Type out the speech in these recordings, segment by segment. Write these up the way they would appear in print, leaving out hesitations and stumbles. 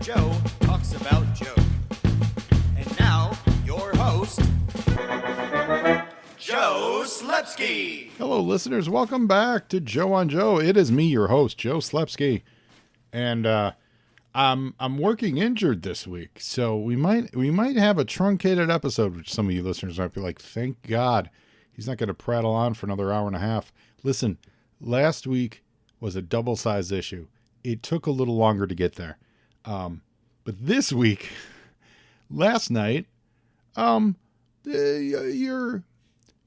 Joe talks about Joe. And now, your host, Joe Slepsky. Hello, listeners. Welcome back to Joe on Joe. It is me, your host, Joe Slepsky. And I'm working injured this week, so we might have a truncated episode, which some of you listeners might be like, thank God he's not going to prattle on for another hour and a half. Listen, last week was a double-sized issue. It took a little longer to get there. But this week, last night, your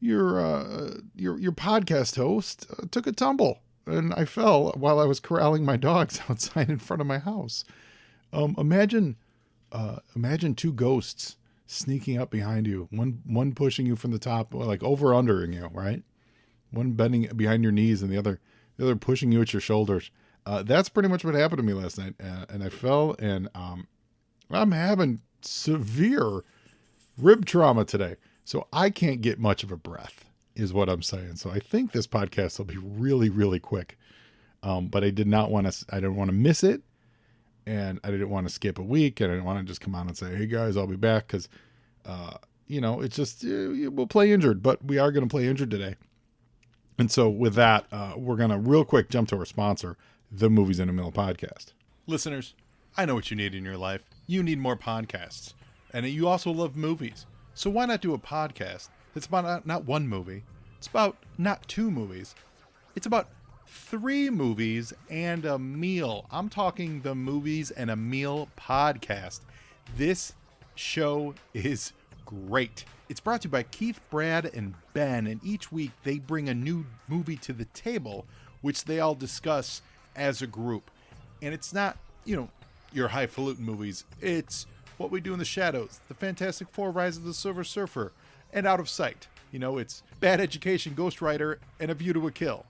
podcast host took a tumble, and I fell while I was corralling my dogs outside in front of my house. Imagine two ghosts sneaking up behind you, one pushing you from the top, like over-undering you, right? One bending behind your knees and the other pushing you at your shoulders. That's pretty much what happened to me last night. And I fell, and I'm having severe rib trauma today. So I can't get much of a breath, is what I'm saying. So I think this podcast will be really, really quick. But I didn't want to miss it. And I didn't want to skip a week. And I didn't want to just come on and say, hey guys, I'll be back. Cause, it's just, we'll play injured, but we are going to play injured today. And so with that, we're going to real quick jump to our sponsor, the Movies in a Mill podcast. Listeners, I know what you need in your life. You need more podcasts. And you also love movies. So why not do a podcast that's about not one movie. It's about not two movies. It's about 3 movies and a meal. I'm talking the Movies and a Meal podcast. This show is great. It's brought to you by Keith, Brad, and Ben. And each week they bring a new movie to the table, which they all discuss as a group. And it's not, your highfalutin movies. It's What We Do in the Shadows, The Fantastic Four, Rise of the Silver Surfer, and Out of Sight. It's Bad Education, Ghost Rider, and A View to a Kill.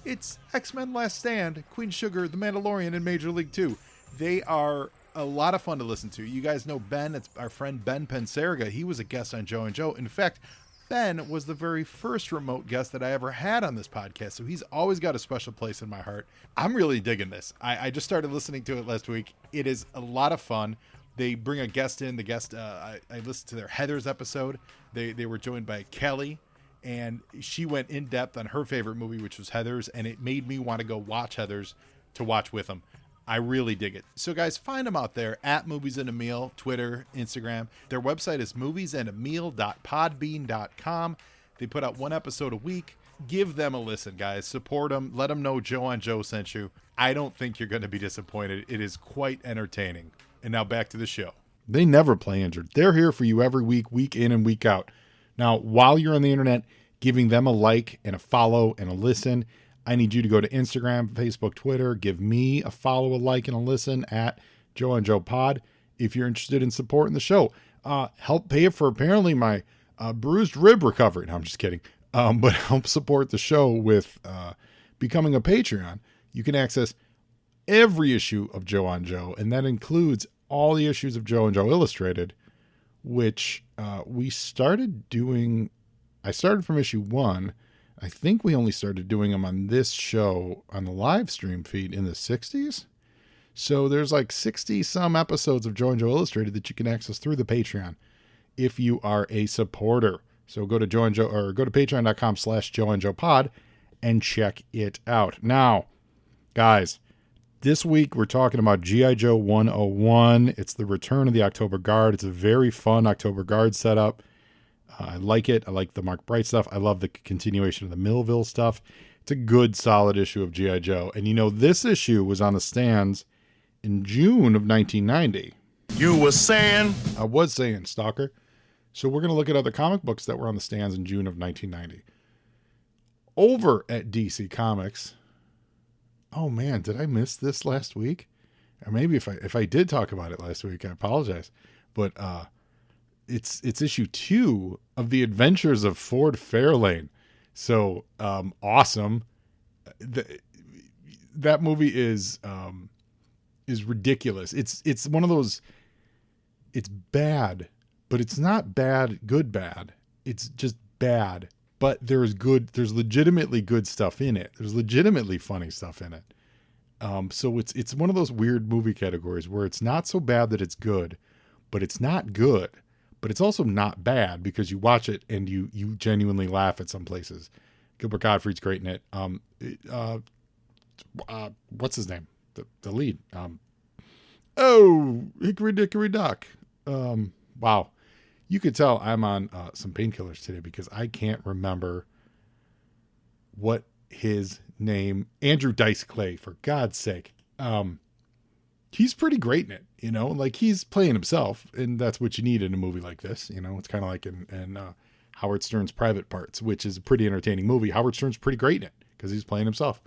It's X-Men Last Stand, Queen Sugar, The Mandalorian, and Major League 2. They are a lot of fun to listen to. You guys know Ben. It's our friend Ben Penseriga. He was a guest on Joe and Joe. In fact, Ben was the very first remote guest that I ever had on this podcast, so he's always got a special place in my heart. I'm really digging this. I just started listening to it last week. It is a lot of fun. They bring a guest in. The guest, I listened to their Heathers episode. They were joined by Kelly, and she went in depth on her favorite movie, which was Heathers, and it made me want to go watch Heathers to watch with them. I really dig it. So guys, find them out there at Movies and a Meal, Twitter, Instagram. Their website is moviesandameal.podbean.com. They put out 1 episode a week. Give them a listen, guys. Support them. Let them know Joe on Joe sent you. I don't think you're going to be disappointed. It is quite entertaining. And now back to the show. They never play injured. They're here for you every week in and week out. Now, while you're on the internet, giving them a like and a follow and a listen, I need you to go to Instagram, Facebook, Twitter. Give me a follow, a like, and a listen at Joe and Joe Pod if you're interested in supporting the show. Help pay for apparently my bruised rib recovery. No, I'm just kidding. But help support the show with becoming a Patreon. You can access every issue of Joe on Joe, and that includes all the issues of Joe and Joe Illustrated, which we started doing. I started from issue 1. I think we only started doing them on this show on the live stream feed in the 60s. So there's like 60 some episodes of Joe and Joe Illustrated that you can access through the Patreon if you are a supporter. So go to Joe and Joe, or go to patreon.com/Joe and Joe Pod and check it out. Now, guys, this week we're talking about G.I. Joe 101. It's the return of the October Guard. It's a very fun October Guard setup. I like it. I like the Mark Bright stuff. I love the continuation of the Millville stuff. It's a good, solid issue of G.I. Joe. And this issue was on the stands in June of 1990. You were saying? I was saying, Stalker. So we're going to look at other comic books that were on the stands in June of 1990. Over at DC Comics. Oh man, did I miss this last week? Or maybe if I did talk about it last week, I apologize. But it's issue 2 of The Adventures of Ford Fairlane. So awesome. That movie is ridiculous. It's one of those. It's bad, but it's not bad, good bad. It's just bad. But there's legitimately good stuff in it. There's legitimately funny stuff in it. So it's one of those weird movie categories where it's not so bad that it's good, but it's not good, but it's also not bad because you watch it and you genuinely laugh at some places. Gilbert Gottfried's great in it. What's his name? The lead. Hickory Dickory Dock. Wow. You could tell I'm on some painkillers today because I can't remember what his name. Andrew Dice Clay, for God's sake. He's pretty great in it, like he's playing himself, and that's what you need in a movie like this. It's kind of like in Howard Stern's Private Parts, which is a pretty entertaining movie. Howard Stern's pretty great in it because he's playing himself.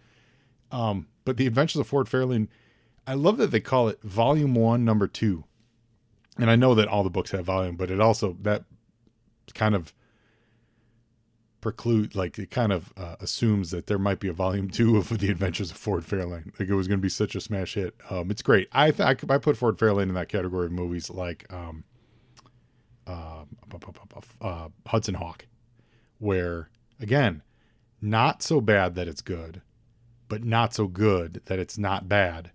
But The Adventures of Ford Fairlane, I love that they call it Volume 1, Number 2. And I know that all the books have volume, but it also, that kind of assumes that there might be a Volume 2 of The Adventures of Ford Fairlane. Like, it was going to be such a smash hit. It's great. I put Ford Fairlane in that category of movies like Hudson Hawk, where, again, not so bad that it's good, but not so good that it's not bad,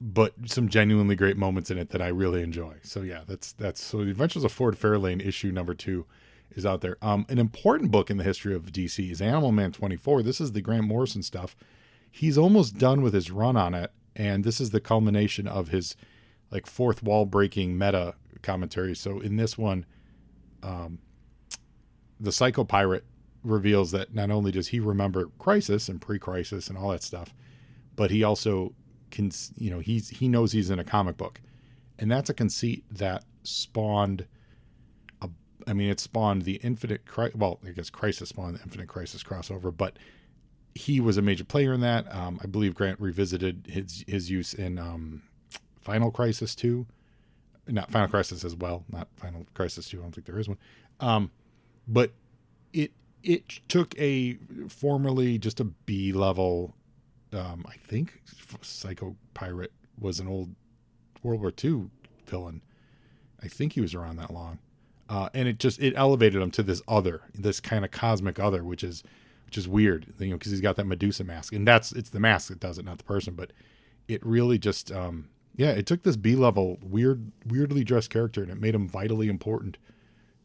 but some genuinely great moments in it that I really enjoy. So yeah, that's so The Adventures of Ford Fairlane issue number 2 is out there. An important book in the history of DC is Animal Man 24. This is the Grant Morrison stuff. He's almost done with his run on it, and this is the culmination of his like fourth wall breaking meta commentary. So in this one, the Psycho Pirate reveals that not only does he remember Crisis and pre-Crisis and all that stuff, but he also can, he knows he's in a comic book, and that's a conceit that spawned it spawned the Crisis spawned the Infinite Crisis crossover, but he was a major player in that. I believe Grant revisited his use in Final Crisis 2, not Final Crisis as well, not Final Crisis 2. I don't think there is one. But it took a formerly just a B level. I think Psycho Pirate was an old World War II villain. I think he was around that long. And it elevated him to this kind of cosmic other, which is weird, because he's got that Medusa mask, and it's the mask that does it, not the person. But it really just, it took this B-level weirdly dressed character, and it made him vitally important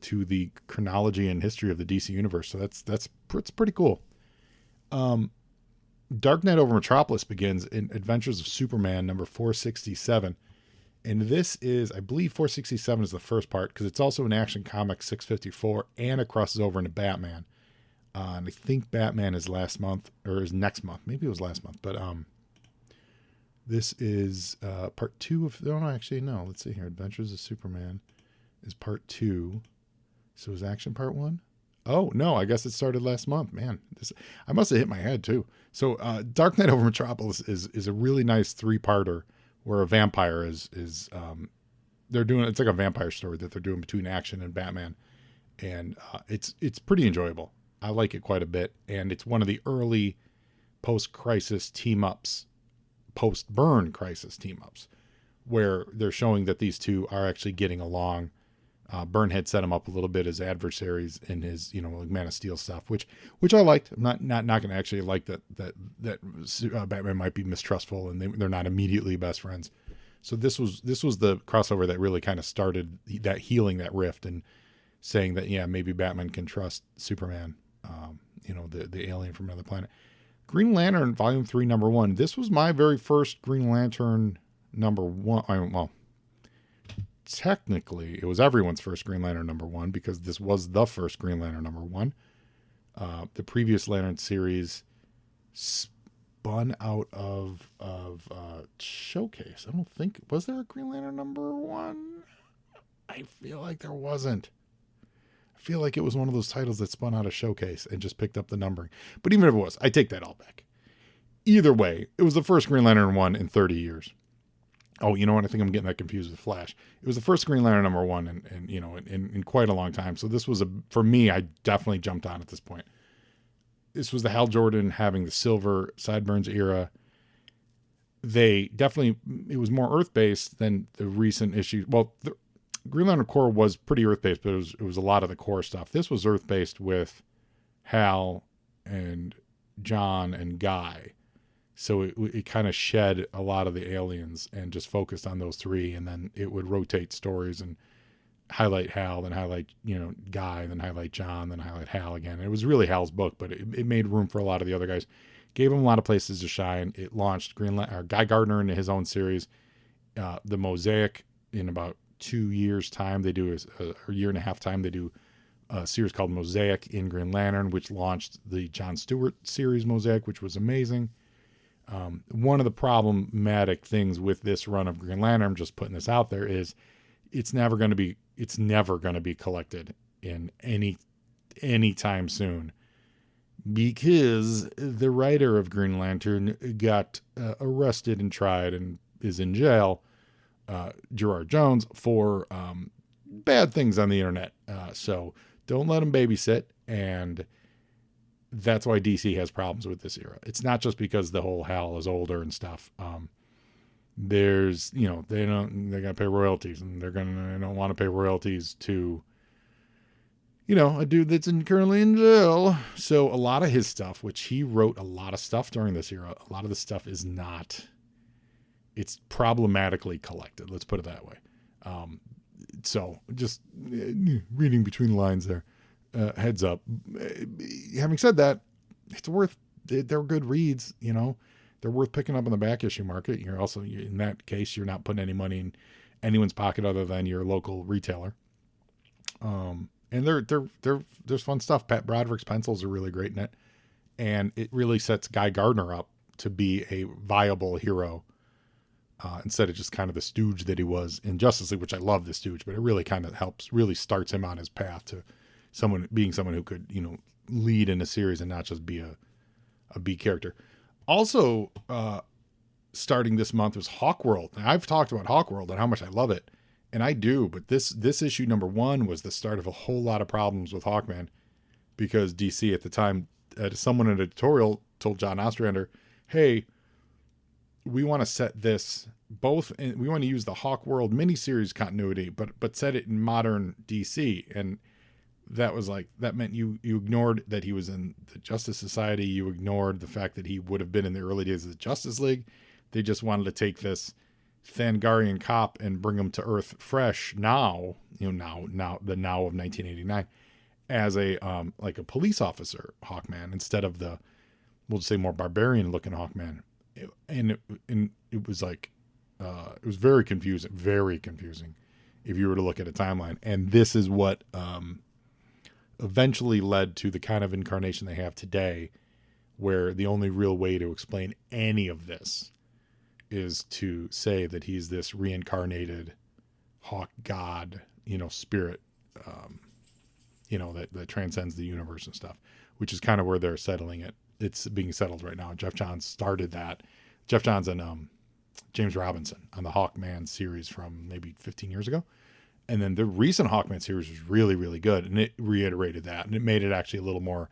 to the chronology and history of the DC universe. So that's pretty cool. Dark Knight over Metropolis begins in Adventures of Superman number 467. And this is, I believe 467 is the first part, because it's also an Action Comics 654, and it crosses over into Batman. And I think Batman is last month, or is next month. Maybe it was last month. But this is part 2 of, no, let's see here. Adventures of Superman is part 2. So is Action part 1? Oh, no, I guess it started last month. Man, I must have hit my head, too. So Dark Knight over Metropolis is a really nice 3-parter where a vampire is they're doing, it's like a vampire story that they're doing between Action and Batman. And it's pretty enjoyable. I like it quite a bit. And it's one of the early post-crisis team-ups, post-Byrne crisis team-ups, where they're showing that these two are actually getting along. Byrne had set him up a little bit as adversaries in his, like Man of Steel stuff, which I liked. I'm not going to actually like that Batman might be mistrustful and they're not immediately best friends. So this was the crossover that really kind of started that healing that rift and saying that, yeah, maybe Batman can trust Superman, the alien from another planet. Green Lantern Volume 3, Number 1. This was my very first Green Lantern number 1. Technically, it was everyone's first Green Lantern number 1, because this was the first Green Lantern number 1. The previous Lantern series spun out of Showcase. I don't think, was there a Green Lantern number 1? I feel like there wasn't. I feel like it was one of those titles that spun out of Showcase and just picked up the numbering. But even if it was, I take that all back. Either way, it was the first Green Lantern 1 in 30 years. Oh, you know what? I think I'm getting that confused with Flash. It was the first Green Lantern number 1 in quite a long time. So this was for me, I definitely jumped on at this point. This was the Hal Jordan having the Silver Sideburns era. It was more Earth-based than the recent issue. Well, the Green Lantern Corps was pretty Earth-based, but it was a lot of the core stuff. This was Earth-based with Hal and John and Guy. So it kind of shed a lot of the aliens and just focused on those three. And then it would rotate stories and highlight Hal, then highlight, Guy, then highlight John, then highlight Hal again. And it was really Hal's book, but it made room for a lot of the other guys. Gave him a lot of places to shine. It launched Guy Gardner into his own series. The Mosaic, in about 2 years' time, they do a year and a half time, they do a series called Mosaic in Green Lantern, which launched the Jon Stewart series Mosaic, which was amazing. One of the problematic things with this run of Green Lantern, I'm just putting this out there, is it's never going to be collected in any time soon, because the writer of Green Lantern got arrested and tried and is in jail, Gerard Jones, for bad things on the internet. So don't let him babysit. And that's why DC has problems with this era. It's not just because the whole Hal is older and stuff. There's, they gotta pay royalties, and they don't want to pay royalties to, a dude that's currently in jail. So a lot of his stuff, which he wrote a lot of stuff during this era, a lot of the stuff is not, it's problematically collected. Let's put it that way. So just reading between the lines there, heads up. Having said that, they're good reads, they're worth picking up in the back issue market. You're also, in that case, you're not putting any money in anyone's pocket other than your local retailer. And there's fun stuff. Pat Broderick's pencils are really great in it. And it really sets Guy Gardner up to be a viable hero, instead of just kind of the stooge that he was in Justice League, which I love the stooge, but it really kind of really starts him on his path to someone who could, lead in a series and not just be a B character. Also, starting this month was Hawkworld. Now, I've talked about Hawkworld and how much I love it, and I do, but this issue number 1 was the start of a whole lot of problems with Hawkman, because DC at the time, someone in an editorial told John Ostrander, hey, we want to set this we want to use the Hawkworld miniseries continuity, but set it in modern DC. And that meant you ignored that he was in the Justice Society. You ignored the fact that he would have been in the early days of the Justice League. They just wanted to take this Thangarian cop and bring him to Earth fresh now of 1989 as a police officer Hawkman, instead of the, we'll just say, more barbarian looking Hawkman. And it was it was very confusing if you were to look at a timeline. And this is what eventually led to the kind of incarnation they have today, where the only real way to explain any of this is to say that he's this reincarnated hawk god, spirit, that transcends the universe and stuff, which is kind of where they're settling it. It's being settled right now. Jeff Johns started that. Jeff Johns and James Robinson on the Hawkman series from maybe 15 years ago. And then the recent Hawkman series was really, really good. And it reiterated that. And it made it actually a little more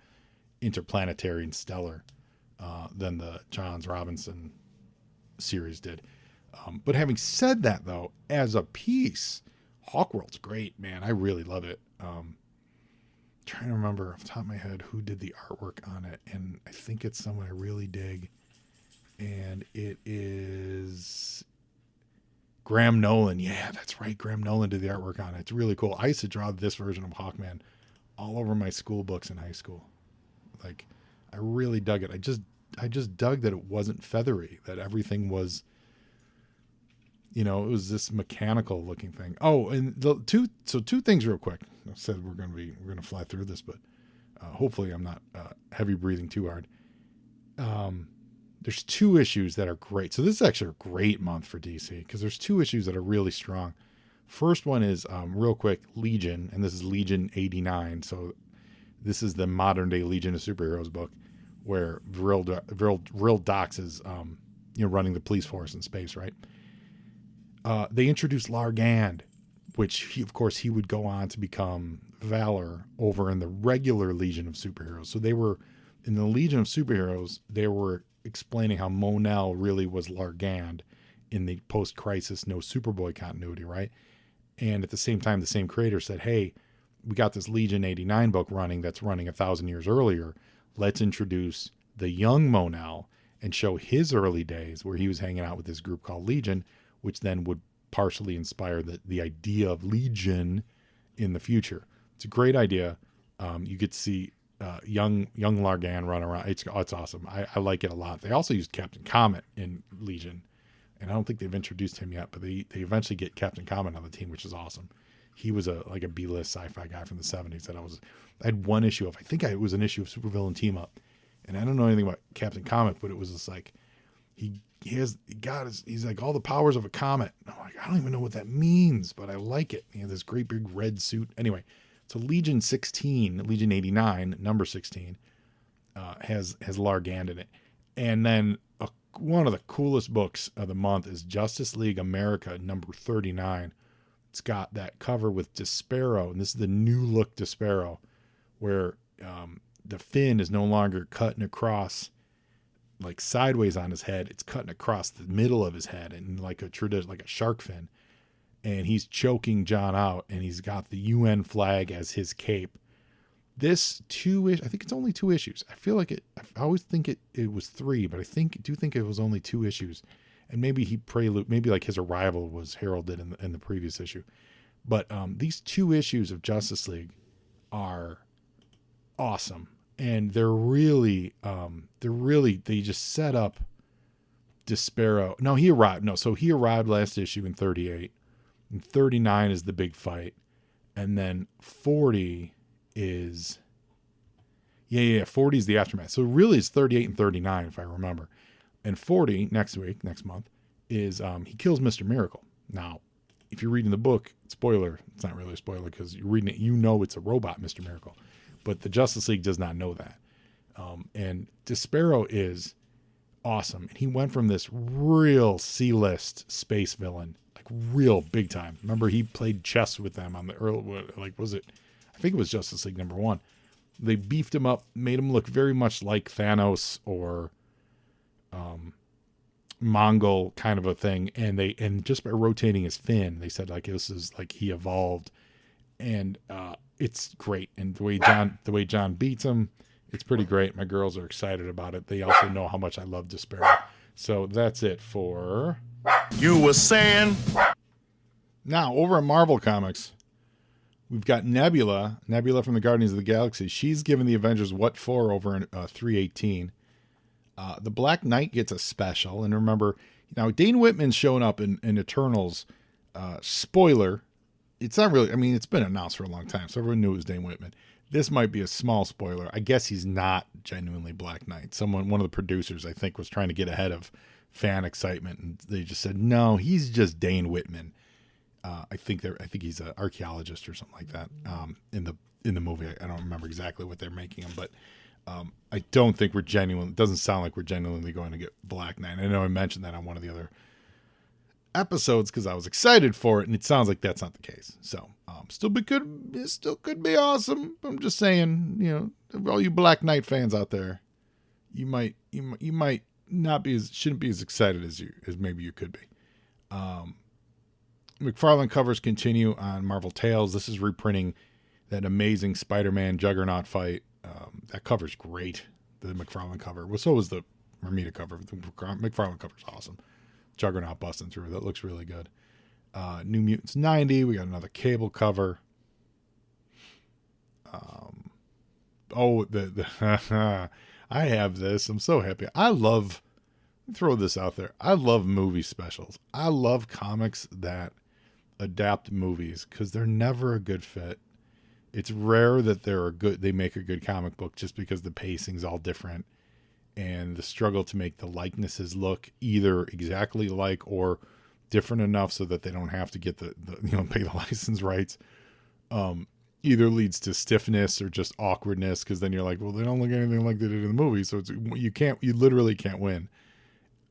interplanetary and stellar than the Johns Robinson series did. But having said that, though, as a piece, Hawkworld's great, man. I really love it. Trying to remember off the top of my head who did the artwork on it. And I think it's someone I really dig. And it is Graham Nolan. Yeah, that's right. Graham Nolan did the artwork on it. It's really cool. I used to draw this version of Hawkman all over my school books in high school. I really dug it. I just dug that it wasn't feathery, that everything was, it was this mechanical looking thing. Oh, and two things real quick. I said we're going to fly through this, but hopefully I'm not heavy breathing too hard. There's 2 issues that are great. So this is actually a great month for DC, because there's 2 issues that are really strong. First one is real quick, Legion, and this is Legion 89. So this is the modern day Legion of Superheroes book, where Vril Dox is running the police force in space, right? They introduced Largand, which he would go on to become Valor over in the regular Legion of Superheroes. So they were in the Legion of Superheroes, they were explaining how Monel really was Largand in the post-crisis No Superboy continuity, right? And at the same time, the same creator said, hey, we got this Legion 89 book running that's running 1,000 years earlier. Let's introduce the young Monel and show his early days where he was hanging out with this group called Legion, which then would partially inspire the idea of Legion in the future. It's a great idea. You get to see young Largan run around. It's awesome. I like it a lot. They also used Captain Comet in Legion, and I don't think they've introduced him yet, but they eventually get Captain Comet on the team, which is awesome. He was a B-list sci-fi guy from the 70s that I had one issue of. I think it was an issue of Supervillain Team Up, and I don't know anything about Captain Comet, but it was just like he's like all the powers of a comet. I'm like, I don't even know what that means, but I like it. He had this great big red suit. Anyway, so Legion 16, Legion 89, number 16, has Largand in it. And then one of the coolest books of the month is Justice League America, number 39. It's got that cover with Despero, and this is the new look Despero, where the fin is no longer cutting across like sideways on his head. It's cutting across the middle of his head and like a shark fin. And he's choking John out, and he's got the UN flag as his cape. This I think it's only 2 issues. I feel like I always think it was 3, but I do think it was only 2 issues. And maybe maybe like his arrival was heralded in the previous issue. But these 2 issues of Justice League are awesome. And they're really, they just set up Despero. No, he arrived. No, so he arrived last issue in 38. And 39 is the big fight. And then 40 is, 40 is the aftermath. So really it's 38 and 39, if I remember. And 40 next month, is he kills Mr. Miracle. Now, if you're reading the book, spoiler, it's not really a spoiler because you're reading it, you know it's a robot, Mr. Miracle. But the Justice League does not know that. And Despero is awesome. And he went from this real C-list space villain, like real big time. Remember, he played chess with them on the early, I think it was Justice League number 1. They beefed him up, made him look very much like Thanos or Mongol kind of a thing. And just by rotating his fin, they said like this is like he evolved. And it's great. And the way John beats him, it's pretty great. My girls are excited about it. They also know how much I love Despero. So that's it for... You were saying? Now, over at Marvel Comics, we've got Nebula from the Guardians of the Galaxy. She's given the Avengers what for over in 318. The Black Knight gets a special. And remember, now Dane Whitman's showing up in Eternals. Spoiler, it's not really, I mean, it's been announced for a long time, so everyone knew it was Dane Whitman. This might be a small spoiler. I guess he's not genuinely Black Knight. One of the producers, I think, was trying to get ahead of fan excitement, and they just said, no, he's just Dane Whitman. I think he's an archaeologist or something like that. In the movie, I don't remember exactly what they're making him, but I don't think it doesn't sound like we're genuinely going to get Black Knight. I know I mentioned that on one of the other episodes because I was excited for it, and it sounds like that's not the case. So it still could be awesome. I'm just saying, all you Black Knight fans out there, you might not be shouldn't be as excited as maybe you could be. McFarlane covers continue on Marvel Tales. This is reprinting that amazing Spider-Man Juggernaut fight. That cover's great. The McFarlane cover. Well, so was the Romita cover. The McFarlane cover's awesome. Juggernaut busting through. That looks really good. New Mutants 90. We got another Cable cover. I have this. I'm so happy. Throw this out there. I love movie specials. I love comics that adapt movies because they're never a good fit. It's rare that they make a good comic book just because the pacing's all different and the struggle to make the likenesses look either exactly like or different enough so that they don't have to get pay the license rights. Either leads to stiffness or just awkwardness because then you're like, well, they don't look anything like they did in the movie, so you literally can't win.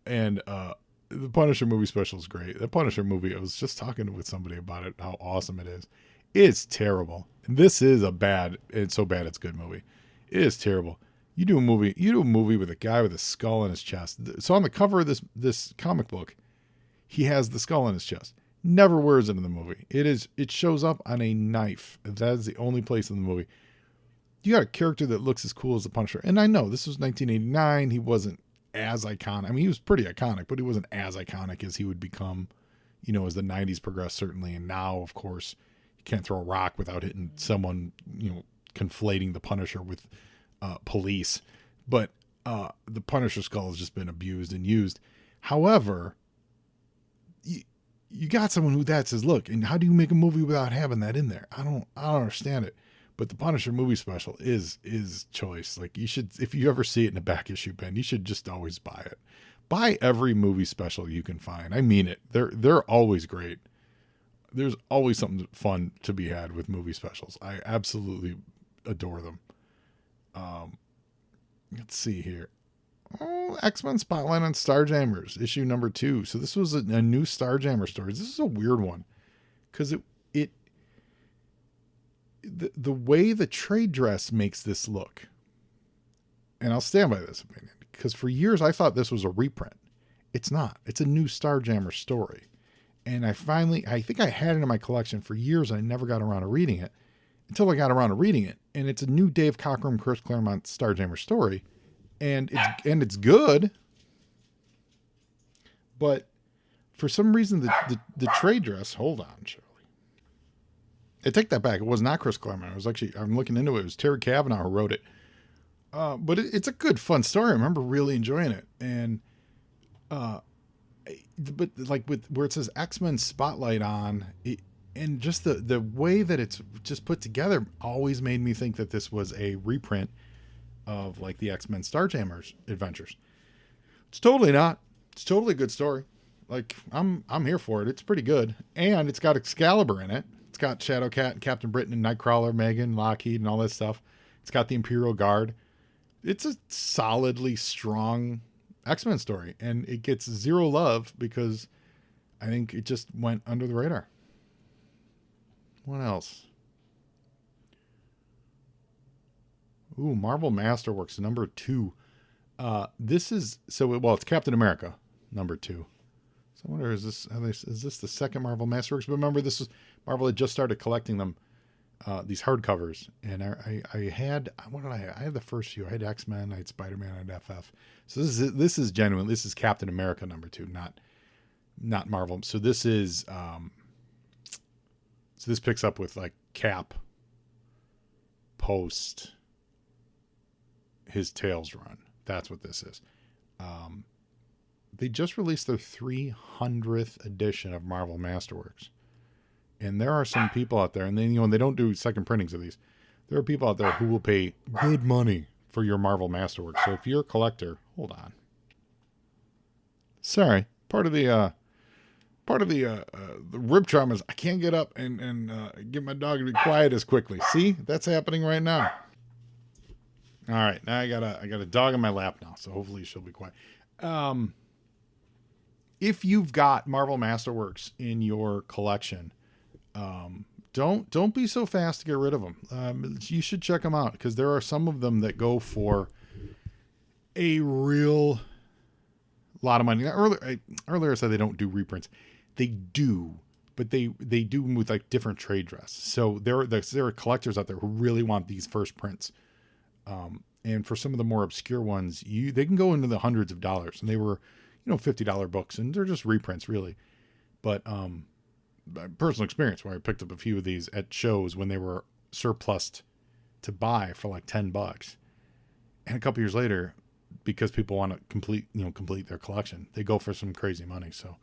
And the Punisher movie special is great. The Punisher movie, I was just talking with somebody about it, how awesome it is. It's terrible. And this is it's so bad it's good movie. It is terrible. You do a movie with a guy with a skull in his chest. So on the cover of this comic book, he has the skull in his chest. Never wears it in the movie. It shows up on a knife. That is the only place in the movie. You got a character that looks as cool as the Punisher. And I know this was 1989. He wasn't as iconic. I mean, he was pretty iconic, but he wasn't as iconic as he would become, as the 90s progressed, certainly. And now, of course, you can't throw a rock without hitting someone, conflating the Punisher with police. But the Punisher skull has just been abused and used. However, you got someone who that's his look, and how do you make a movie without having that in there? I don't understand it. But the Punisher movie special is choice. Like, you should, if you ever see it in a back issue bin, you should just always buy it. Buy every movie special you can find. I mean it. They're always great. There's always something fun to be had with movie specials. I absolutely adore them. Let's see here. Oh, X-Men Spotlight on Starjammers, issue number 2. So this was a new Starjammer story. This is a weird one because the way the trade dress makes this look, and I'll stand by this opinion, because for years I thought this was a reprint. It's not. It's a new Starjammer story. And I think I had it in my collection for years. I never got around to reading it until I got around to reading it. And it's a new Dave Cockrum, Chris Claremont Starjammer story. And it's good. But for some reason, the trade dress, hold on, Shirley. I take that back. It was not Chris Claremont. It was actually, I'm looking into it. It was Terry Cavanaugh who wrote it. But it's a good, fun story. I remember really enjoying it. And, but like with where it says X-Men Spotlight on it, and just the way that it's just put together always made me think that this was a reprint of like the X-Men Starjammers adventures. It's totally not. It's totally a good story. Like, I'm here for it. It's pretty good. And it's got Excalibur in it. It's got Shadowcat and Captain Britain and Nightcrawler, Megan, Lockheed, and all that stuff. It's got the Imperial Guard. It's a solidly strong X-Men story, and it gets zero love because I think it just went under the radar. What else? Ooh, Marvel Masterworks number 2. It's Captain America number 2. So I wonder, is this the second Marvel Masterworks? But remember, this was Marvel had just started collecting them, these hardcovers, and I had, what did I have? I had the first few. I had X-Men, I had Spider-Man, I had FF. So this is genuine. This is Captain America number 2, not Marvel. So this is this picks up with like Cap post his Tales run. That's what this is. They just released their 300th edition of Marvel Masterworks. And there are some people out there, and then, they don't do second printings of these. There are people out there who will pay good money for your Marvel Masterworks. So if you're a collector, hold on. Sorry, part of the rib trauma is I can't get up and get my dog to be quiet as quickly. See, that's happening right now. All right, now I got a dog in my lap now, so hopefully she'll be quiet. If you've got Marvel Masterworks in your collection, don't be so fast to get rid of them. You should check them out because there are some of them that go for a real lot of money. Now, earlier I said they don't do reprints. They do, but they do with like different trade dress. So there are collectors out there who really want these first prints. And for some of the more obscure ones, they can go into the hundreds of dollars, and they were, $50 books, and they're just reprints really. But, personal experience where I picked up a few of these at shows when they were surplused to buy for like $10. And a couple years later, because people want to complete their collection, they go for some crazy money. So,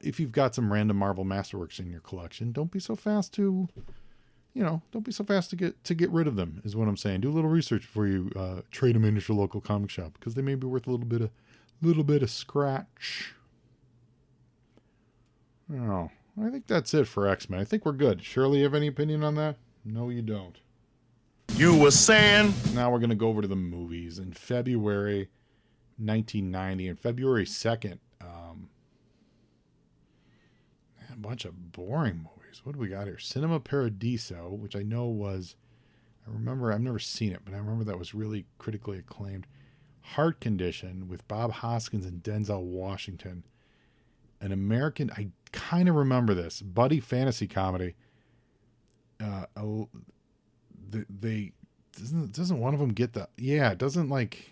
if you've got some random Marvel Masterworks in your collection, don't be so fast to get rid of them, is what I'm saying. Do a little research before you trade them in at your local comic shop, because they may be worth a little bit of scratch. Oh, I think that's it for X-Men. I think we're good. Shirley, you have any opinion on that? No, you don't. You were saying? Now we're going to go over to the movies. In February 1990, and February 2nd, a bunch of boring movies. What do we got here? Cinema Paradiso, which I remember, I've never seen it, but I remember that was really critically acclaimed. Heart Condition with Bob Hoskins and Denzel Washington. An American, I kind of remember this, buddy fantasy comedy. Doesn't one of them get the, yeah, it doesn't like,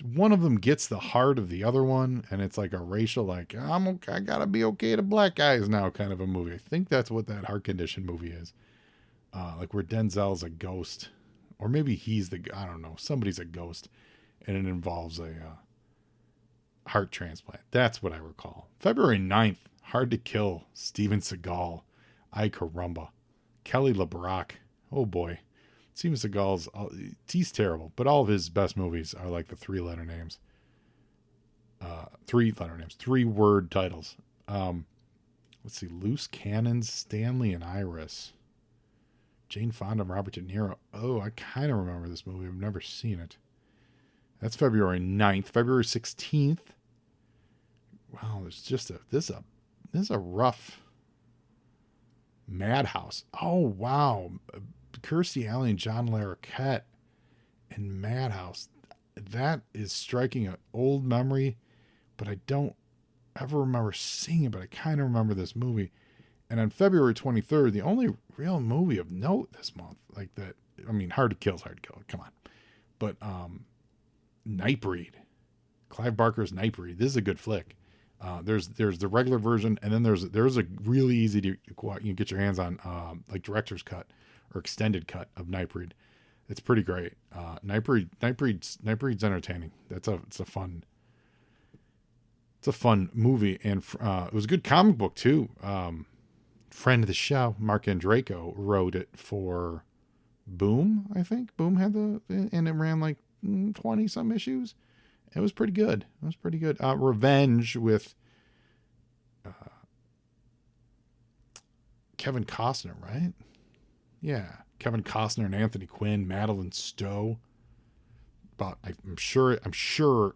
one of them gets the heart of the other one, and it's like a racial, like, I gotta be okay to black guys now kind of a movie. I think that's what that Heart Condition movie is. Like where Denzel's a ghost, or maybe I don't know, somebody's a ghost, and it involves a heart transplant. That's what I recall. February 9th, Hard to Kill, Steven Seagal, Ay Caramba, Kelly LeBrock. Oh boy. Steven Seagal's, he's terrible, but all of his best movies are like the three-word titles. Let's see, Loose Cannons, Stanley and Iris, Jane Fonda and Robert De Niro. Oh, I kind of remember this movie. I've never seen it. That's February 9th. February 16th. Wow, this is a rough Madhouse. Oh, wow. Kirstie Alley and John Larroquette in Madhouse. That is striking an old memory, but I don't ever remember seeing it, but I kind of remember this movie. And on February 23rd, the only real movie of note this month, like that, I mean, Hard to Kill, come on. But Nightbreed. Clive Barker's Nightbreed. This is a good flick. There's the regular version, and then there's a really easy to you get your hands on like director's cut or extended cut of Nightbreed. It's pretty great. Nightbreed's entertaining. It's a fun movie, and it was a good comic book too. Friend of the show, Mark Andreyko, wrote it for Boom. I think Boom had and it ran like 20 some issues. It was pretty good. Revenge with Kevin Costner, right? Yeah, Kevin Costner and Anthony Quinn, Madeline Stowe. But I'm sure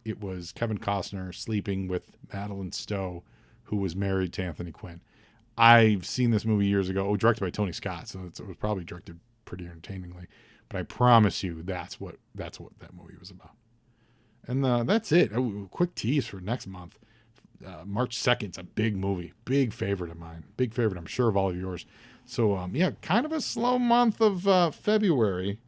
it was Kevin Costner sleeping with Madeline Stowe, who was married to Anthony Quinn. I've seen this movie years ago. Directed by Tony Scott, so it was probably directed pretty entertainingly. But I promise you, that's what that movie was about. And that's it. Quick tease for next month. March 2nd, it's a big movie. Big favorite of mine. Big favorite, I'm sure, of all of yours. So, yeah, kind of a slow month of February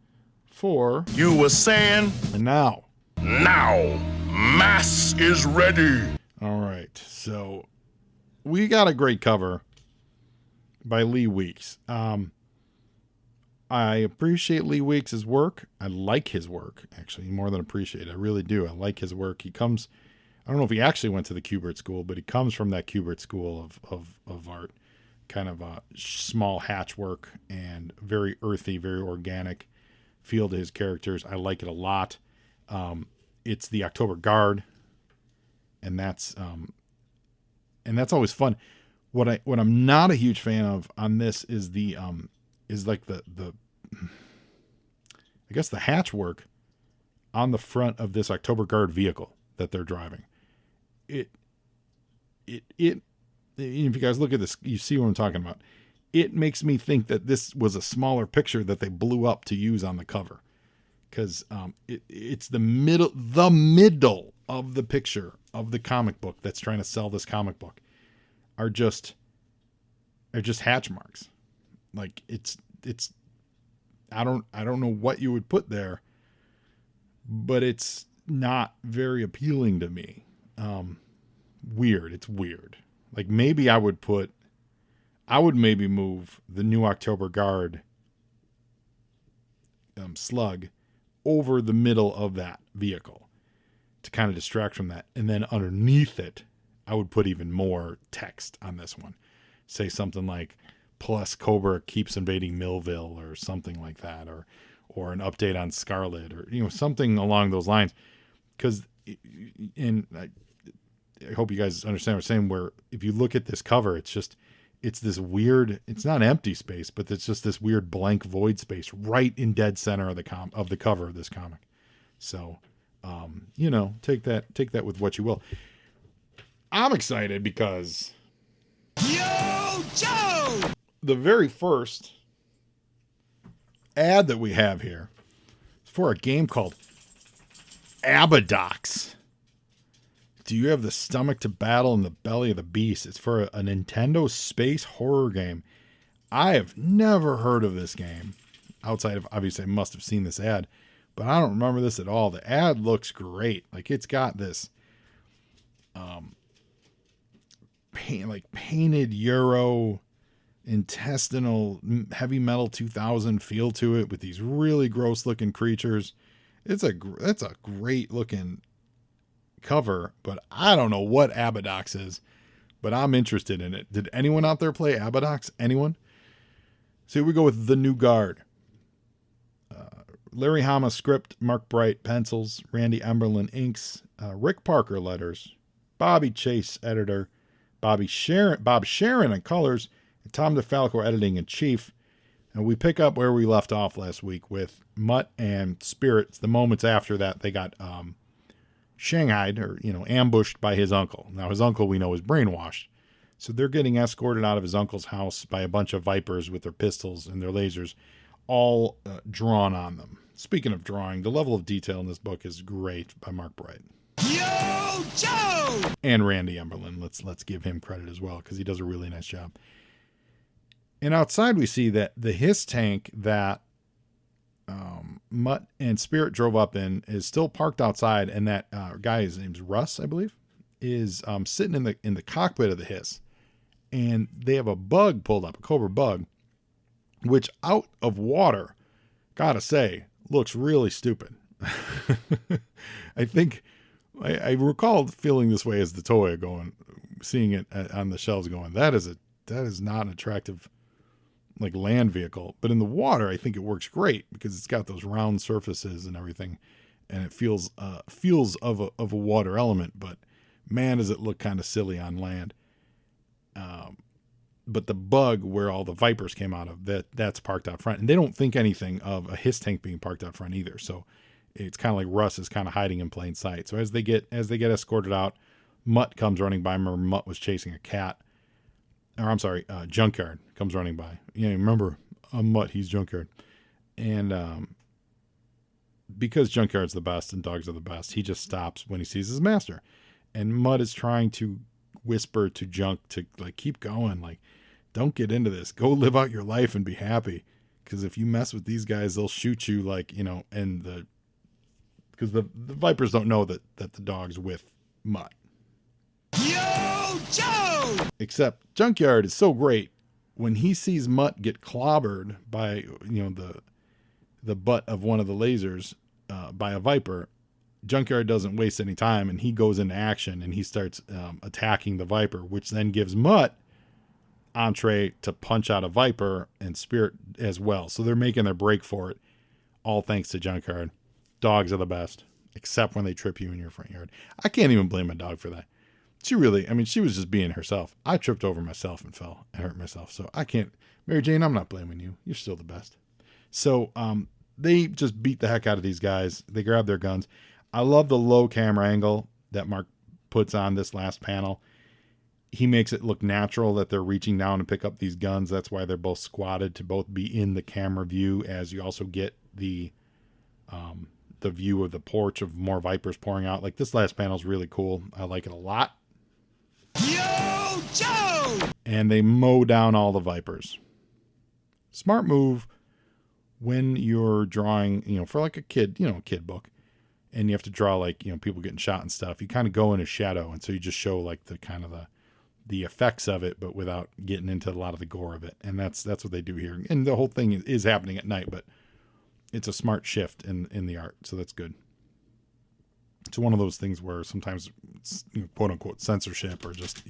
for... You were saying? And now, mass is ready. All right. So, we got a great cover by Lee Weeks. I appreciate Lee Weeks' work. I like his work, actually, more than appreciate it. I really do. I like his work. He comes, I don't know if he actually went to the Kubert School, but he comes from that Kubert School of art. Kind of a small hatch work and very earthy, very organic feel to his characters. I like it a lot. It's the October Guard, and that's always fun. What I'm not a huge fan of on this is the I guess the hatch work on the front of this October Guard vehicle that they're driving. If you guys look at this, you see what I'm talking about. It makes me think that this was a smaller picture that they blew up to use on the cover, because it's the middle of the picture of the comic book that's trying to sell this comic book are just hatch marks. Like it's I don't know what you would put there, but it's not very appealing to me. Weird. It's weird. Like maybe I would maybe move the new October Guard slug over the middle of that vehicle to kind of distract from that. And then underneath it, I would put even more text on this one. Say something like, plus Cobra keeps invading Millville, or something like that, or an update on Scarlet, or something along those lines. Because I hope you guys understand what I'm saying, where if you look at this cover, it's this weird, it's not empty space, but it's just this weird blank void space right in dead center of the cover of this comic. So, take that with what you will. I'm excited because Yo, Joe! The very first ad that we have here is for a game called Abadox. Do you have the stomach to battle in the belly of the beast? It's for a Nintendo space horror game. I have never heard of this game outside of, obviously I must have seen this ad, but I don't remember this at all. The ad looks great. Like it's got this painted Euro intestinal heavy metal 2000 feel to it with these really gross looking creatures. That's a great looking cover, but I don't know what Abadox is, but I'm interested in it. Did anyone out there play Abadox? Anyone? So here we go with The New Guard. Larry Hama script, Mark Bright pencils, Randy Emberlin inks, Rick Parker letters, Bobby Chase editor, Bob Sharon on colors, and Tom DeFalco editing in chief. And we pick up where we left off last week with Mutt and Spirits. The moments after that, they got shanghaied or ambushed by his uncle. Now his uncle we know is brainwashed, so they're getting escorted out of his uncle's house by a bunch of vipers with their pistols and their lasers, all drawn on them. Speaking of drawing, the level of detail in this book is great by Mark Bright. Yo, Joe! And Randy Emberlin. Let's give him credit as well because he does a really nice job. And outside we see that the Hiss tank that Mutt and Spirit drove up in is still parked outside, and that guy, his name's Russ, I believe, is sitting in the cockpit of the Hiss, and they have a bug pulled up, a Cobra bug, which out of water, gotta say, looks really stupid. I think I recall feeling this way as the toy, seeing it on the shelves, going, that is not an attractive like land vehicle, but in the water, I think it works great because it's got those round surfaces and everything, and it feels of a water element. But man, does it look kind of silly on land. But the bug where all the vipers came out of, that's parked out front, and they don't think anything of a Hiss tank being parked out front either. So it's kind of like Russ is kind of hiding in plain sight. So as they get escorted out, Mutt comes running by. Remember, Mutt was chasing a cat. Or I'm sorry, Junkyard comes running by. Remember, I'm Mutt, he's Junkyard. And because Junkyard's the best and dogs are the best, he just stops when he sees his master. And Mutt is trying to whisper to Junk to keep going, don't get into this. Go live out your life and be happy. Because if you mess with these guys, they'll shoot you and because the vipers don't know that the dog's with Mutt. Yo, Joe! Except Junkyard is so great when he sees Mutt get clobbered by the butt of one of the lasers by a viper. Junkyard doesn't waste any time, and he goes into action and he starts attacking the viper, which then gives Mutt entree to punch out a viper and Spirit as well. So they're making their break for it, all thanks to Junkyard. Dogs are the best, except when they trip you in your front yard. I can't even blame my dog for that. She was just being herself. I tripped over myself and fell and hurt myself. So I can't, Mary Jane, I'm not blaming you. You're still the best. So they just beat the heck out of these guys. They grab their guns. I love the low camera angle that Mark puts on this last panel. He makes it look natural that they're reaching down to pick up these guns. That's why they're both squatted to both be in the camera view, as you also get the view of the porch of more vipers pouring out. Like, this last panel is really cool. I like it a lot. Yo, Joe! And they mow down all the vipers. Smart move when you're drawing, for like a kid, kid book, and you have to draw people getting shot and stuff. You kind of go in a shadow, and so you just show the effects of it, but without getting into a lot of the gore of it. And that's what they do here. And the whole thing is happening at night, but it's a smart shift in the art, so that's good. It's one of those things where sometimes it's, quote unquote censorship, or just,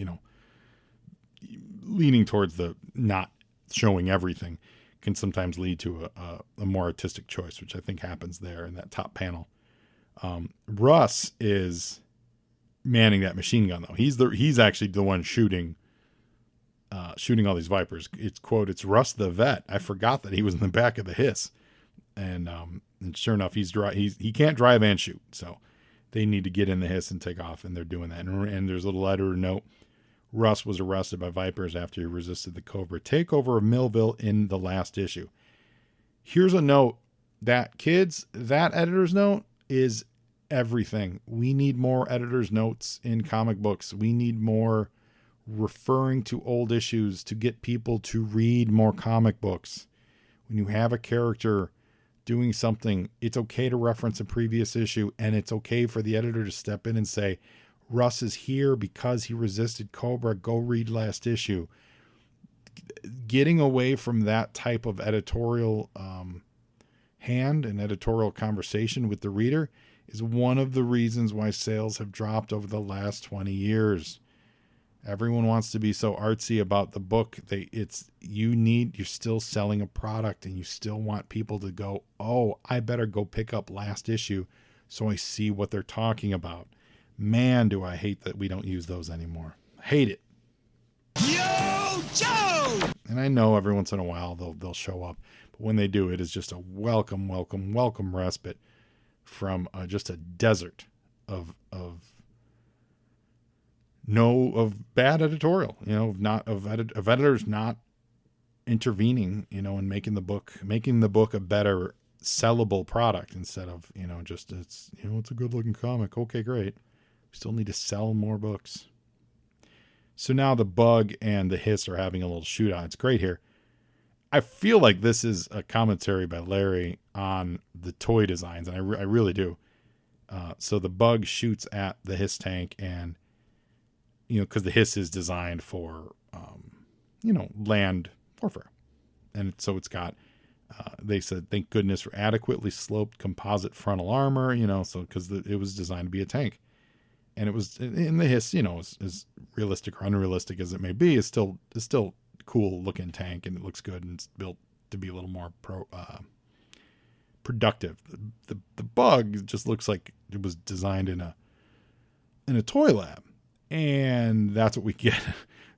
leaning towards the not showing everything, can sometimes lead to a more artistic choice, which I think happens there in that top panel. Russ is manning that machine gun though. He's actually the one shooting all these vipers. It's Russ the vet. I forgot that he was in the back of the Hiss. And sure enough, he can't drive and shoot. So they need to get in the Hiss and take off, and they're doing that. And there's a little letter note. Russ was arrested by vipers after he resisted the Cobra takeover of Millville in the last issue. Here's a note that editor's note is everything. We need more editor's notes in comic books. We need more referring to old issues to get people to read more comic books. When you have a character doing something. It's okay to reference a previous issue, and it's okay for the editor to step in and say, Russ is here because he resisted Cobra. Go read last issue. Getting away from that type of editorial hand and editorial conversation with the reader is one of the reasons why sales have dropped over the last 20 years. Everyone wants to be so artsy about the book. You're still selling a product, and you still want people to go, oh, I better go pick up last issue so I see what they're talking about. Man, do I hate that we don't use those anymore. Hate it. Yo, Joe! And I know every once in a while they'll show up, but when they do, it is just a welcome respite from just a desert of bad editorial, of editors not intervening, and making the book a better sellable product instead of, just it's a good looking comic. Okay, great. We still need to sell more books. So now the Bug and the Hiss are having a little shootout. It's great here. I feel like this is a commentary by Larry on the toy designs, and I really do. So the Bug shoots at the Hiss tank, and because the Hiss is designed for, land warfare. And so it's got, they said, thank goodness for adequately sloped composite frontal armor, because it was designed to be a tank. And it was, in the Hiss, as realistic or unrealistic as it may be, it's still cool looking tank, and it looks good, and it's built to be a little more productive. The Bug just looks like it was designed in a toy lab. And that's what we get.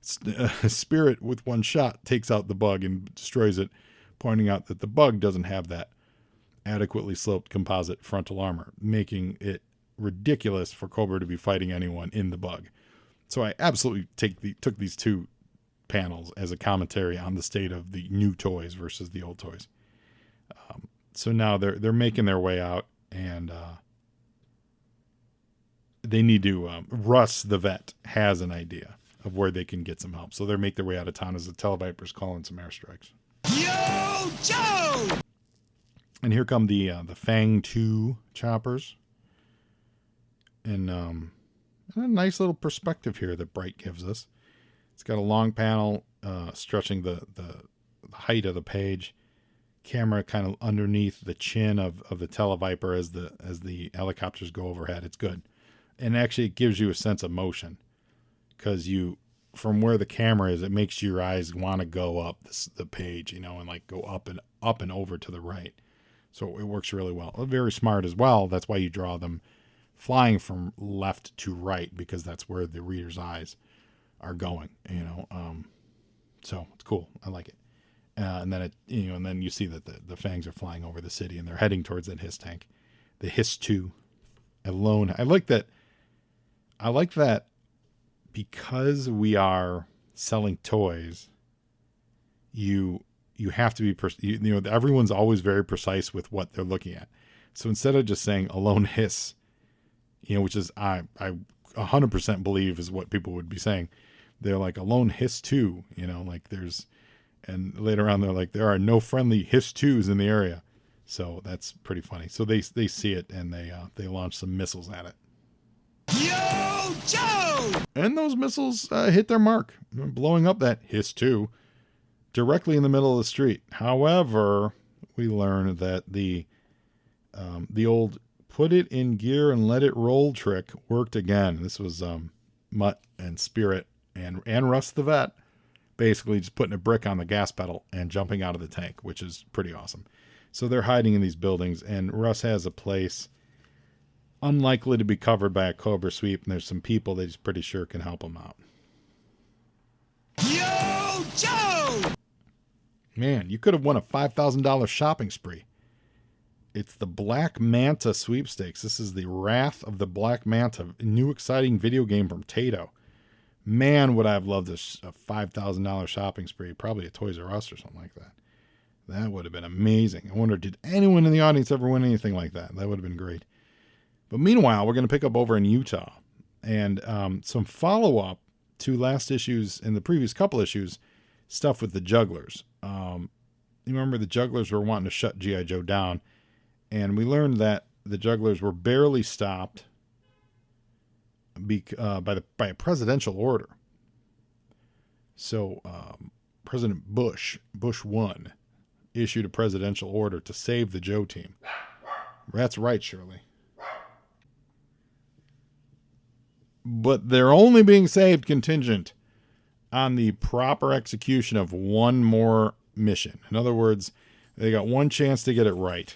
Spirit with one shot takes out the Bug and destroys it, pointing out that the Bug doesn't have that adequately sloped composite frontal armor, making it ridiculous for Cobra to be fighting anyone in the Bug. So I absolutely took these two panels as a commentary on the state of the new toys versus the old toys. So now they're making their way out, and they need to, Russ the vet has an idea of where they can get some help. So they make their way out of town as the Televipers call in some airstrikes. Yo, Joe! And here come the Fang 2 choppers. And a nice little perspective here that Bright gives us. It's got a long panel stretching the height of the page. Camera kind of underneath the chin of the Televiper as the helicopters go overhead. It's good. And actually it gives you a sense of motion, because from where the camera is, it makes your eyes want to go up the page, and like go up and over to the right. So it works really well. Very smart as well. That's why you draw them flying from left to right, because that's where the reader's eyes are going, so it's cool. I like it. And then and then you see that the fangs are flying over the city, and they're heading towards that Hiss tank. The Hiss 2 alone. I like that because we are selling toys, you have to be, everyone's always very precise with what they're looking at. So instead of just saying alone Hiss, which is, I 100% believe is what people would be saying. They're like, alone Hiss 2, and later on they're like, there are no friendly Hiss 2s in the area. So that's pretty funny. So they see it, and they launch some missiles at it. Yo, Joe! And those missiles hit their mark, blowing up that Hiss 2 directly in the middle of the street. However, we learn that the old put it in gear and let it roll trick worked again. This was Mutt and Spirit and Russ the vet basically just putting a brick on the gas pedal and jumping out of the tank, which is pretty awesome. So they're hiding in these buildings, and Russ has a place unlikely to be covered by a Cobra sweep, and there's some people that he's pretty sure can help him out. Yo, Joe! Man, you could have won a $5,000 shopping spree. It's the Black Manta sweepstakes. This is the Wrath of the Black Manta, a new exciting video game from Taito. Man, would I have loved a $5,000 shopping spree, probably a Toys R Us or something like that. That would have been amazing. I wonder, did anyone in the audience ever win anything like that? That would have been great. But meanwhile, we're going to pick up over in Utah, and some follow-up to last issues and the previous couple issues, stuff with the Jugglers. You remember the Jugglers were wanting to shut G.I. Joe down, And we learned that the jugglers were barely stopped by a presidential order. So President Bush 1, issued a presidential order to save the Joe team. That's right, Shirley. But they're only being saved contingent on the proper execution of one more mission. In other words, they got one chance to get it right.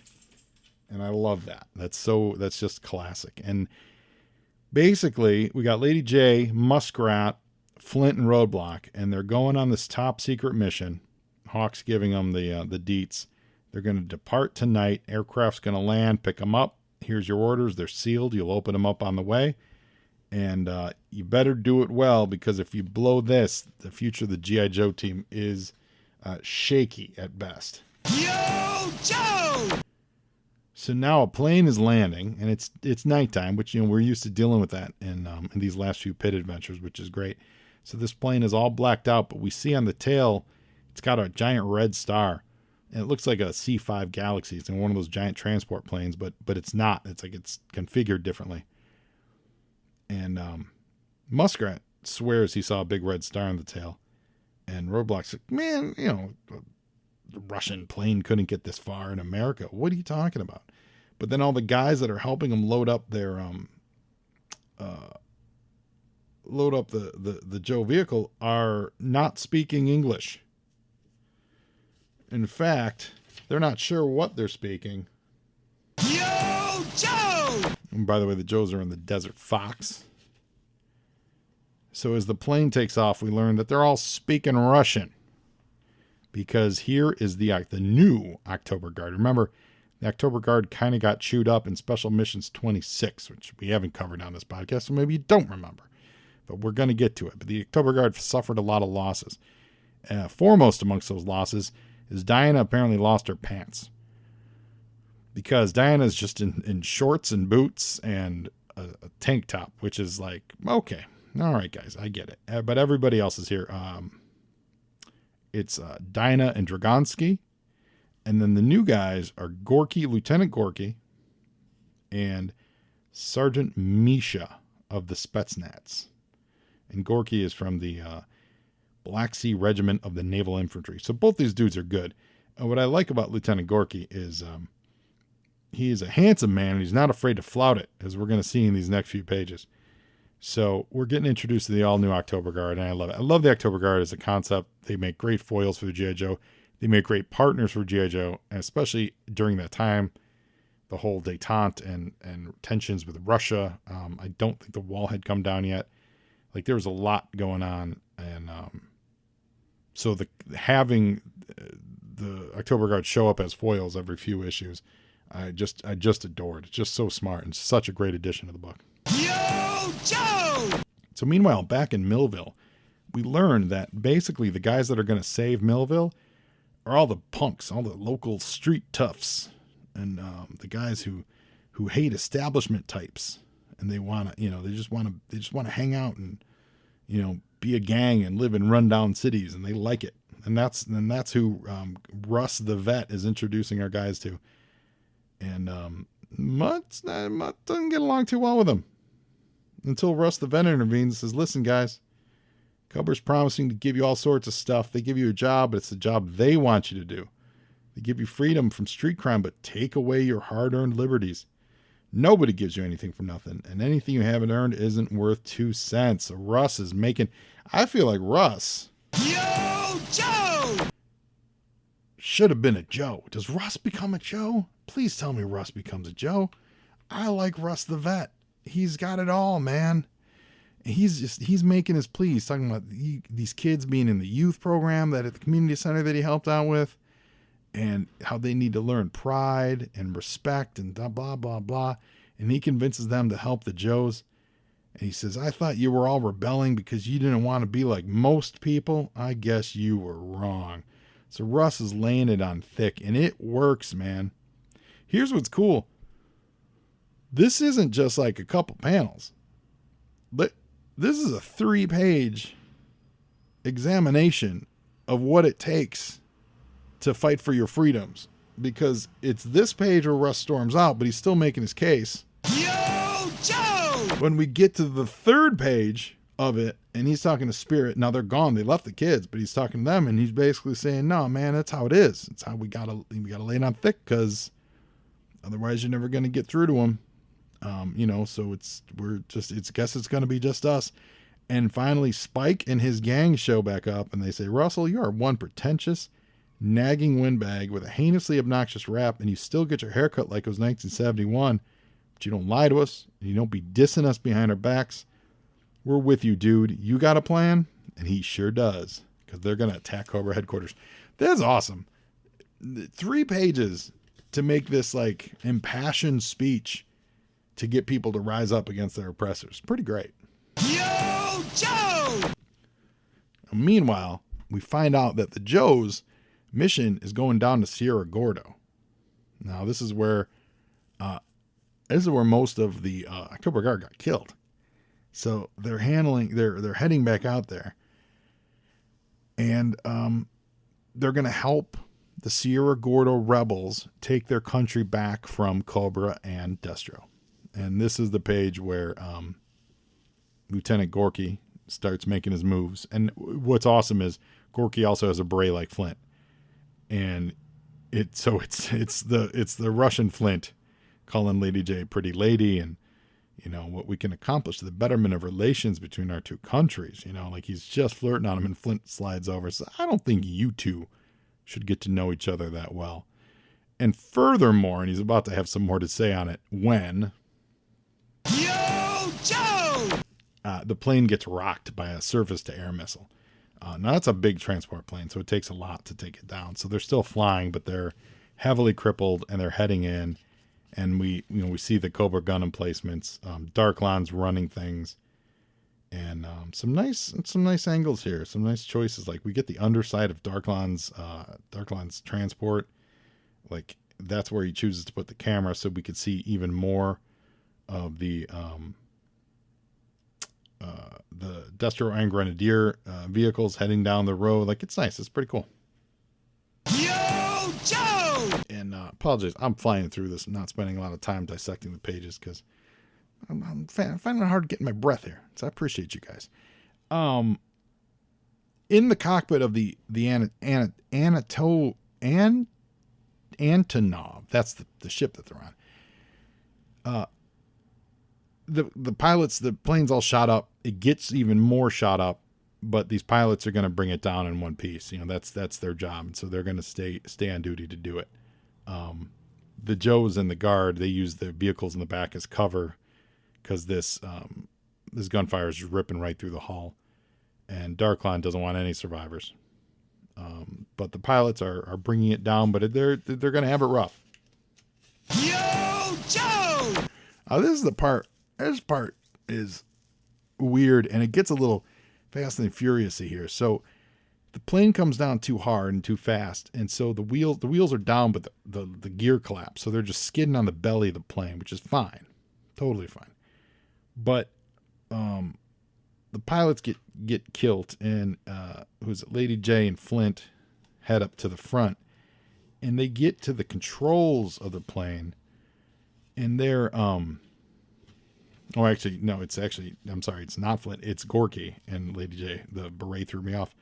And I love that. That's just classic. And basically, we got Lady J, Muskrat, Flint, and Roadblock, and they're going on this top secret mission. Hawk's giving them the deets. They're going to depart tonight. Aircraft's going to land, pick them up. Here's your orders. They're sealed. You'll open them up on the way. And you better do it well, because if you blow this, the future of the G.I. Joe team is shaky at best. Yo, Joe! So now a plane is landing, and it's nighttime, which we're used to dealing with that in these last few Pit adventures, which is great. So this plane is all blacked out, but we see on the tail, it's got a giant red star, and it looks like a C-5 Galaxy. It's in one of those giant transport planes, but it's not. It's like it's configured differently. And Muskrat swears he saw a big red star on the tail, and Roadblock's like, man, the Russian plane couldn't get this far in America. What are you talking about? But then all the guys that are helping them load up their the Joe vehicle are not speaking English. In fact, they're not sure what they're speaking. Yo, Joe! And by the way, the Joes are in the Desert Fox. So as the plane takes off, we learn that they're all speaking Russian. Because here is the new October Guard. Remember, the October Guard kind of got chewed up in Special Missions 26, which we haven't covered on this podcast, so maybe you don't remember. But we're going to get to it. But the October Guard suffered a lot of losses. Foremost amongst those losses is Diana apparently lost her pants. Because Diana's just in shorts and boots and a tank top, which is like, okay, all right, guys, I get it. But everybody else is here. It's Dinah and Dragonsky. And then the new guys are Gorky, Lieutenant Gorky, and Sergeant Misha of the Spetsnaz. And Gorky is from the Black Sea Regiment of the Naval Infantry. So both these dudes are good. And what I like about Lieutenant Gorky is he is a handsome man, and he's not afraid to flout it, as we're going to see in these next few pages. So we're getting introduced to the all-new October Guard, and I love it. I love the October Guard as a concept. They make great foils for the G.I. Joe. They make great partners for G.I. Joe, and especially during that time, the whole detente and tensions with Russia. I don't think the wall had come down yet. Like, there was a lot going on, and so having the October Guard show up as foils every few issues, I just adored. It's just so smart and such a great addition to the book. Yo, Joe! So meanwhile, back in Millville, we learned that basically the guys that are going to save Millville are all the punks, all the local street toughs, and the guys who hate establishment types, and they want to, they just want to hang out and, be a gang and live in rundown cities, and they like it. And that's who Russ the Vet is introducing our guys to. And Mutt doesn't get along too well with him until Russ the Vet intervenes and says, listen, guys, Cubber's promising to give you all sorts of stuff. They give you a job, but it's the job they want you to do. They give you freedom from street crime, but take away your hard-earned liberties. Nobody gives you anything for nothing, and anything you haven't earned isn't worth 2 cents. So Russ is making... I feel like Russ... Yo, Joe! should have been a Joe. Does Russ become a Joe? Please tell me Russ becomes a Joe. I like Russ the Vet. He's got it all, man. He's making his plea. He's talking about these kids being in the youth program that at the community center that he helped out with, and how they need to learn pride and respect and blah, blah, blah. And he convinces them to help the Joes. And he says, I thought you were all rebelling because you didn't want to be like most people. I guess you were wrong. So Russ is laying it on thick, and it works, man. Here's what's cool. This isn't just like a couple panels, but this is a 3-page examination of what it takes to fight for your freedoms because it's this page where Russ storms out, but he's still making his case. Yo, Joe! When we get to the third page of it, and he's talking to Spirit. Now they're gone. They left the kids, but he's talking to them, and he's basically saying, no, man, that's how it is. It's how we gotta lay it on thick, because otherwise you're never going to get through to them. So it's guess it's going to be just us. And finally, Spike and his gang show back up, and they say, Russell, you are one pretentious, nagging windbag with a heinously obnoxious rap, and you still get your haircut like it was 1971, but you don't lie to us, and you don't be dissing us behind our backs. We're with you, dude. You got a plan? And he sure does, because they're going to attack Cobra headquarters. That's awesome. 3 pages to make this like impassioned speech to get people to rise up against their oppressors. Pretty great. Yo, Joe! Meanwhile, we find out that the Joe's mission is going down to Sierra Gordo. Now, this is where most of the October Guard got killed. So they're heading back out there, and they're going to help the Sierra Gordo rebels take their country back from Cobra and Destro. And this is the page where Lieutenant Gorky starts making his moves. And what's awesome is Gorky also has a beret like Flint, and it's the Russian Flint calling Lady J pretty lady, and what we can accomplish, the betterment of relations between our two countries. Like he's just flirting on him, and Flint slides over. So I don't think you two should get to know each other that well. And furthermore, and he's about to have some more to say on it when Yo, Joe! The plane gets rocked by a surface-to-air missile. Now that's a big transport plane, so it takes a lot to take it down. So they're still flying, but they're heavily crippled, and they're heading in. And we see the Cobra gun emplacements, Darklon's running things, and some nice angles here, some nice choices. Like we get the underside of Darklon's transport, like that's where he chooses to put the camera, so we could see even more of the Destro and Grenadier vehicles heading down the road. Like it's nice, it's pretty cool. Yo, Joe! And apologies, I'm flying through this and not spending a lot of time dissecting the pages because I'm finding it hard getting my breath here. So I appreciate you guys. In the cockpit of the Antonov, that's the ship that they're on. The pilots, the plane's all shot up. It gets even more shot up, but these pilots are going to bring it down in one piece. That's their job, and so they're going to stay on duty to do it. The Joes and the guard, they use the vehicles in the back as cover because this gunfire is ripping right through the hull, and Darklon doesn't want any survivors. But the pilots are bringing it down, but they're going to have it rough. Yo, Joe! This part is weird, and it gets a little fast and furious-y here. So the plane comes down too hard and too fast, and so the wheels are down, but the gear collapse. So they're just skidding on the belly of the plane, which is fine, totally fine. But the pilots get killed, and who's it? Lady J and Flint head up to the front, and they get to the controls of the plane, and they're I'm sorry, it's not Flint, it's Gorky and Lady J. The beret threw me off.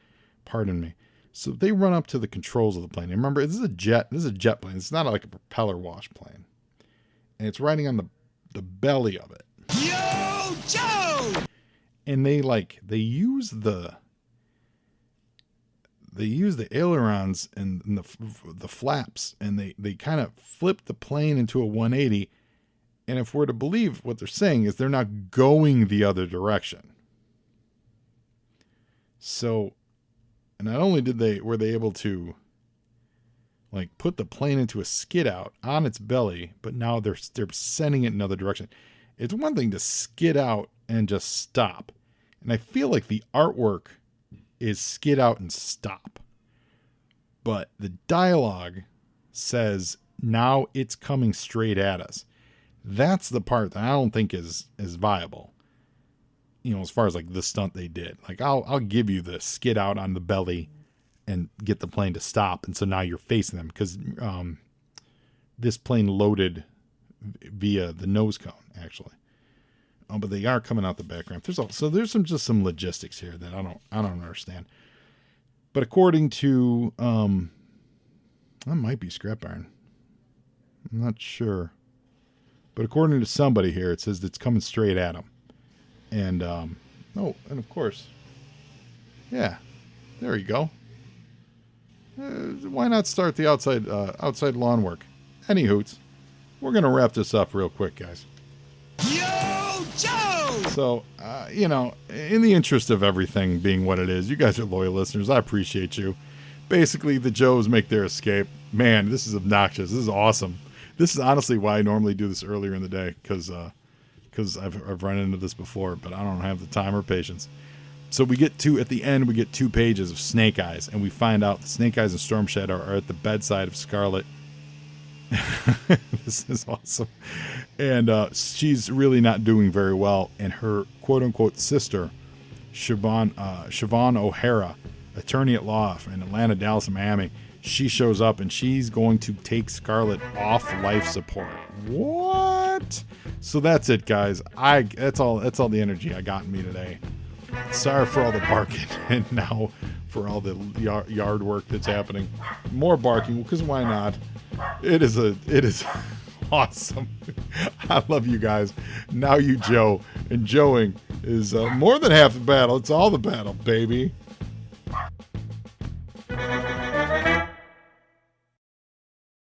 Pardon me. So they run up to the controls of the plane. And remember, this is a jet plane. It's not like a propeller wash plane. And it's riding on the belly of it. Yo, Joe! And they use the ailerons and the flaps, and they kind of flip the plane into a 180. And if we're to believe what they're saying, is they're not going the other direction. So, and not only were they able to like put the plane into a skid out on its belly, but now they're sending it in another direction. It's one thing to skid out and just stop. And I feel like the artwork is skid out and stop. But the dialogue says now it's coming straight at us. That's the part that I don't think is viable. As far as like the stunt they did. Like I'll give you the skid out on the belly and get the plane to stop, and so now you're facing them because this plane loaded via the nose cone, actually. Oh, but they are coming out the back ramp. There's some logistics here that I don't understand. But according to that might be scrap iron. I'm not sure. But according to somebody here, it says it's coming straight at them. And and of course, yeah, there you go. Why not start the outside lawn work? Any hoots. We're gonna wrap this up real quick, guys. Yo, Joe! So, in the interest of everything being what it is, you guys are loyal listeners. I appreciate you. Basically, the Joes make their escape. Man, this is obnoxious. This is awesome. This is honestly why I normally do this earlier in the day, because I've run into this before, but I don't have the time or patience. So at the end, we get 2 pages of Snake Eyes, and we find out that Snake Eyes and Storm Shadow are at the bedside of Scarlet. This is awesome. And she's really not doing very well, and her quote-unquote sister, Siobhan O'Hara, attorney at law in Atlanta, Dallas, and Miami, she shows up, and she's going to take Scarlet off life support. What? So that's it, guys. That's all the energy I got in me today. Sorry for all the barking, and now for all the yard work that's happening. More barking, because why not? It is awesome. I love you guys. Now you, Joe. And Joeing is more than half the battle. It's all the battle, baby.